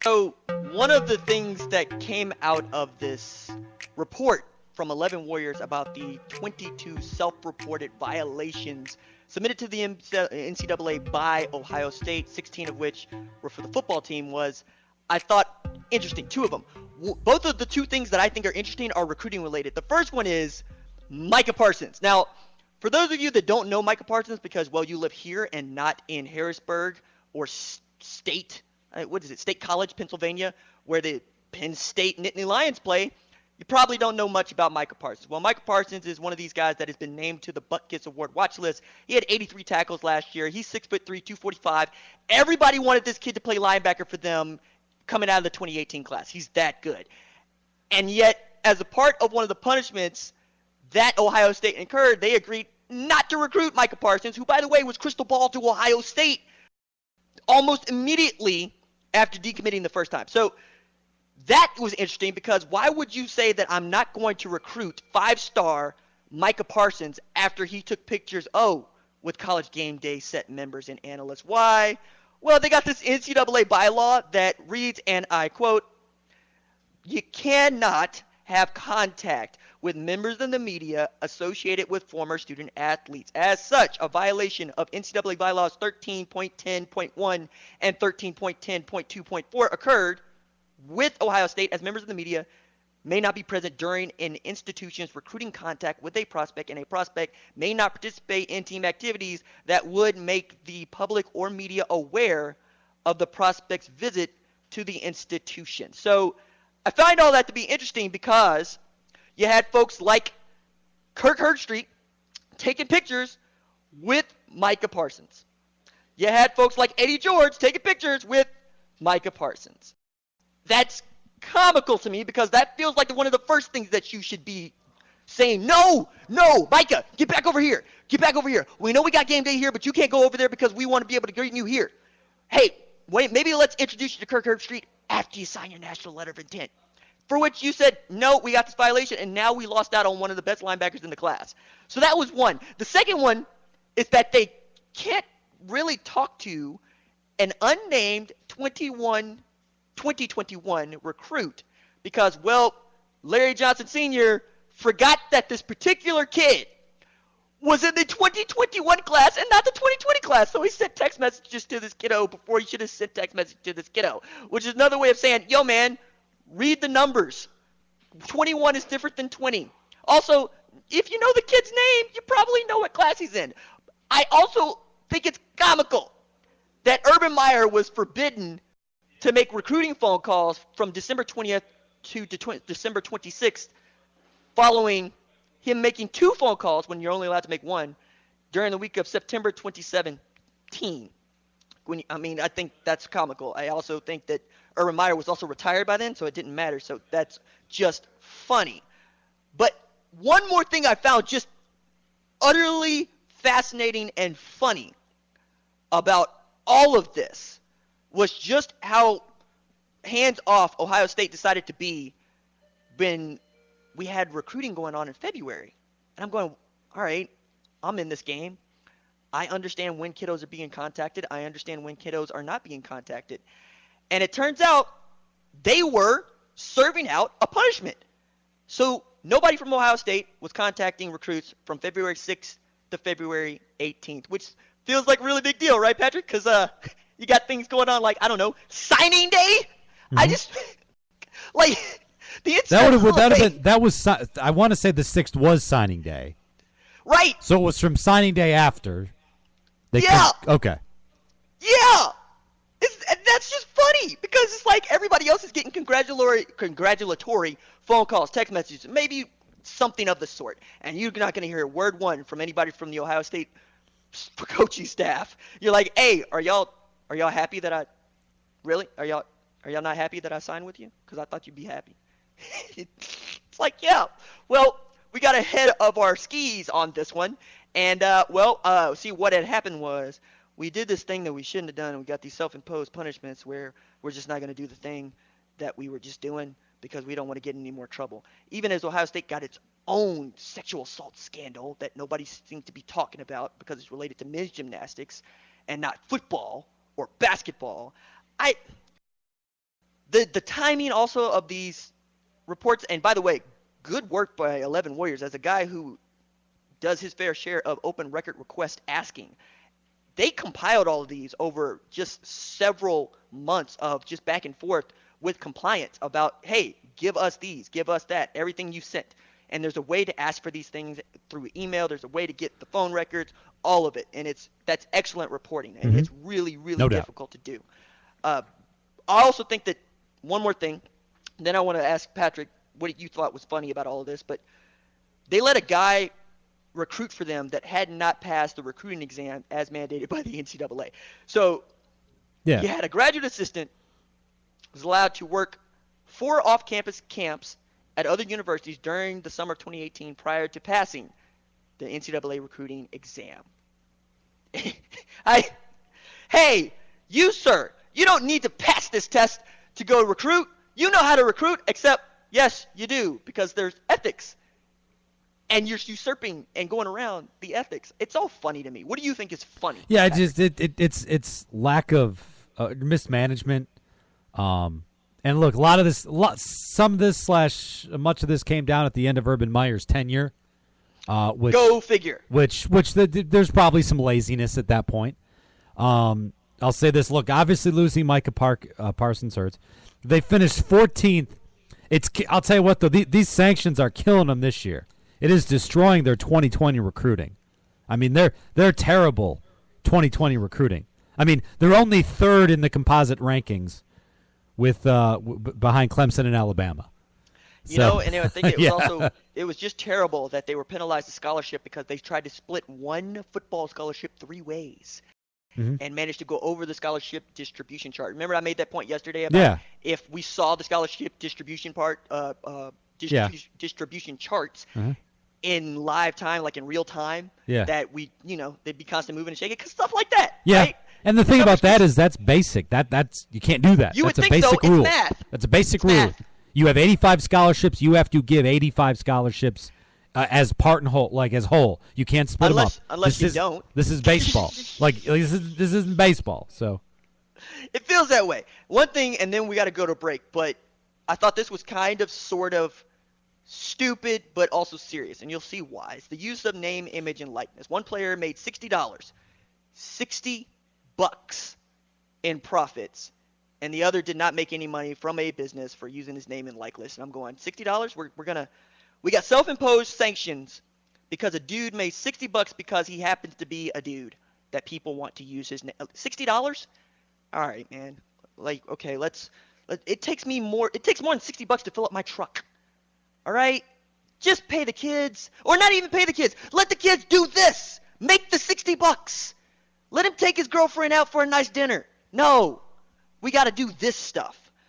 So one of the things that came out of this report from 11 Warriors about the 22 self-reported violations submitted to the NCAA by Ohio State, 16 of which were for the football team, was, I thought, interesting. Two of them. Both of the two things that I think are interesting are recruiting related. The first one is Micah Parsons. Now, for those of you that don't know Micah Parsons because, well, you live here and not in Harrisburg or State College, Pennsylvania, where the Penn State Nittany Lions play, you probably don't know much about Micah Parsons. Well, Micah Parsons is one of these guys that has been named to the Butkus Award watch list. He had 83 tackles last year. He's 6'3", 245. Everybody wanted this kid to play linebacker for them coming out of the 2018 class. He's that good. And yet, as a part of one of the punishments that Ohio State incurred, they agreed not to recruit Micah Parsons, who, by the way, was crystal ball to Ohio State almost immediately after decommitting the first time. So that was interesting because why would you say that I'm not going to recruit 5-star Micah Parsons after he took pictures, with College Game Day set members and analysts? Why? Well, they got this NCAA bylaw that reads, and I quote, "You cannot have contact with members of the media associated with former student athletes. As such, a violation of NCAA bylaws 13.10.1 and 13.10.2.4 occurred with Ohio State, as members of the media may not be present during an institution's recruiting contact with a prospect, and a prospect may not participate in team activities that would make the public or media aware of the prospect's visit to the institution." So I find all that to be interesting because you had folks like Kirk Herbstreit taking pictures with Micah Parsons. You had folks like Eddie George taking pictures with Micah Parsons. That's comical to me because that feels like one of the first things that you should be saying, no, Micah, get back over here. Get back over here. We know we got game day here, but you can't go over there because we want to be able to greet you here. Hey, wait, maybe let's introduce you to Kirk Herbstreit after you sign your national letter of intent. For which you said, no, we got this violation, and now we lost out on one of the best linebackers in the class. So that was one. The second one is that they can't really talk to an unnamed 2021 recruit because, well, Larry Johnson Sr. forgot that this particular kid was in the 2021 class and not the 2020 class. So he sent text messages to this kiddo before he should have sent text messages to this kiddo, which is another way of saying, yo, man, read the numbers. 21 is different than 20. Also, if you know the kid's name, you probably know what class he's in. I also think it's comical that Urban Meyer was forbidden to make recruiting phone calls from December 20th to December 26th, following him making 2 phone calls when you're only allowed to make 1 during the week of September 2017. I think that's comical. I also think that Urban Meyer was also retired by then, so it didn't matter. So that's just funny. But one more thing I found just utterly fascinating and funny about all of this was just how hands-off Ohio State decided to be when we had recruiting going on in February. And I'm going, all right, I'm in this game. I understand when kiddos are being contacted. I understand when kiddos are not being contacted. And it turns out they were serving out a punishment. So nobody from Ohio State was contacting recruits from February 6th to February 18th, which feels like a really big deal, right, Patrick? Because you got things going on like, I don't know, signing day? Mm-hmm. I just, like, the I want to say the 6th was signing day. Right. So it was from signing day after. Okay. Yeah. That's just funny because it's like everybody else is getting congratulatory phone calls, text messages, maybe something of the sort. And you're not going to hear word one from anybody from the Ohio State coaching staff. You're like, hey, are y'all happy that are y'all not happy that I signed with you? Because I thought you'd be happy. It's like, yeah. Well, we got ahead of our skis on this one. And, see, what had happened was we did this thing that we shouldn't have done. And we got these self-imposed punishments where we're just not going to do the thing that we were just doing because we don't want to get in any more trouble. Even as Ohio State got its own sexual assault scandal that nobody seemed to be talking about because it's related to men's gymnastics and not football or basketball. The timing also of these reports, and by the way, good work by 11 Warriors as a guy who does his fair share of open record request asking. They compiled all of these over just several months of just back and forth with compliance about, hey, give us these, give us that, everything you sent. And there's a way to ask for these things through email. There's a way to get the phone records, all of it. And that's excellent reporting. And it's really, really difficult to do. I also think that one more thing, then I want to ask Patrick what you thought was funny about all of this, but they let a guy recruit for them that had not passed the recruiting exam as mandated by the NCAA. So you had a graduate assistant who was allowed to work 4 off-campus camps at other universities during the summer of 2018 prior to passing the NCAA recruiting exam. Hey, you, sir, you don't need to pass this test to go recruit. You know how to recruit, except, yes, you do, because there's ethics. And you're usurping and going around the ethics. It's all funny to me. What do you think is funny? Yeah, it's lack of mismanagement. And look, some of this / much of this came down at the end of Urban Meyer's tenure. Go figure. Which there's probably some laziness at that point. I'll say this. Look, obviously losing Micah Parsons hurts. They finished 14th. I'll tell you what, though, these sanctions are killing them this year. It is destroying their 2020 recruiting. I mean, they're terrible 2020 recruiting. I mean, they're only 3rd in the composite rankings with behind Clemson and Alabama. You know, and I think it was also it was just terrible that they were penalized a scholarship because they tried to split one football scholarship 3 ways. And managed to go over the scholarship distribution chart. Remember I made that point yesterday about if we saw the scholarship distribution distribution charts in live time, like in real time, that they'd be constantly moving and shaking, because stuff like that. Yeah. Right? And the thing about that is that's basic. That's you can't do that. You that's would a think basic so. rule. It's math. That's a basic It's rule. math. You have 85 scholarships. You have to give 85 scholarships as part and whole, like as whole. You can't split them up. Unless you don't. This is baseball. This isn't baseball. So it feels that way. One thing, and then we got to go to break. But I thought this was kind of, sort of stupid, but also serious, and you'll see why. It's the use of name, image, and likeness. One player made $60, $60 in profits, and the other did not make any money from a business for using his name and likeness. And I'm going, $60? We got self-imposed sanctions because a dude made $60 because he happens to be a dude that people want to use his name. $60? All right, man. Like, okay, it takes more than $60 to fill up my truck. All right? Just pay the kids, or not even pay the kids. Let the kids do this. Make the $60. Let him take his girlfriend out for a nice dinner. No. We got to do this stuff.